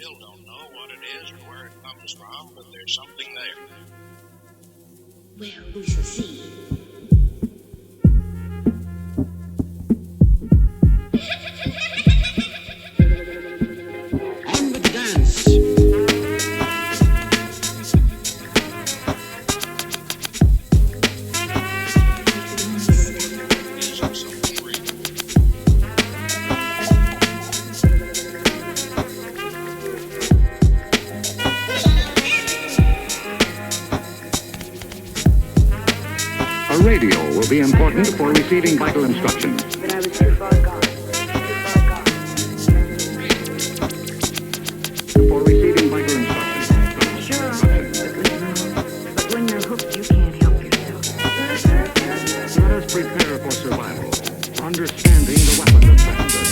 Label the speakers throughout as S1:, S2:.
S1: still don't know what it is or where it comes from, but there's something there.
S2: Well, we shall see. On with the dance.
S3: A radio will be important for receiving vital instructions.
S4: But I was too far gone.
S3: For receiving vital instructions.
S4: Sure, but when you're hooked, you can't help yourself.
S3: Let us prepare for survival, understanding the weapon of factor.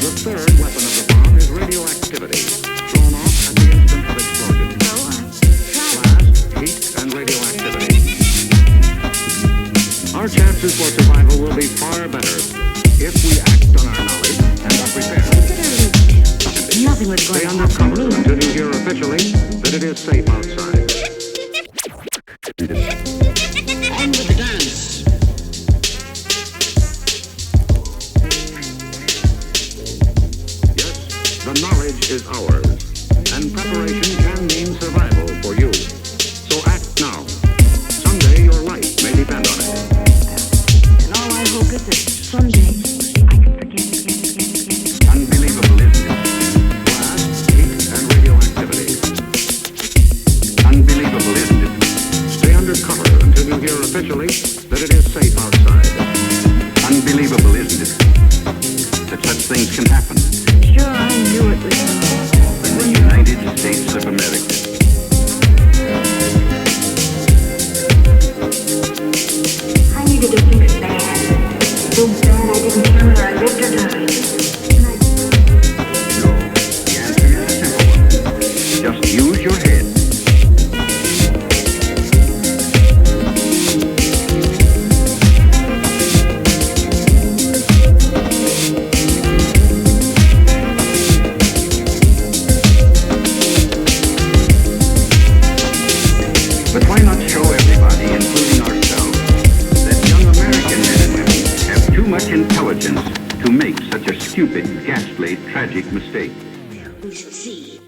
S3: The third weapon of the bomb is radioactivity, thrown off at the instant of explosion. Blast, heat, and radioactivity. Our chances for survival will be far better if we act on our knowledge and are prepared.
S4: Nothing was going
S3: Stay
S4: to
S3: under
S4: happen
S3: cover
S4: to me.
S3: until you hear officially that it is safe outside.
S2: On with the dance.
S3: Yes, the knowledge is ours, and preparation can mean survival for you. So act now. Someday your life may depend on it.
S4: And all I hope is that someday I can forget it.
S3: Unbelievable, isn't it? Blast, heat, and radioactivity. Unbelievable, isn't it? Stay under cover until you hear officially that it is safe outside. Unbelievable, isn't it? That such things can happen.
S4: Sure, I knew it was
S3: In the United States of America.
S4: I needed to fix bad. So bad I didn't care whether I lived or died.
S3: No, the answer is a simple one. Just use your head. But why not show everybody, including ourselves, that young American men and women have too much intelligence to make such a stupid, ghastly, tragic mistake?
S2: Well, we shall see.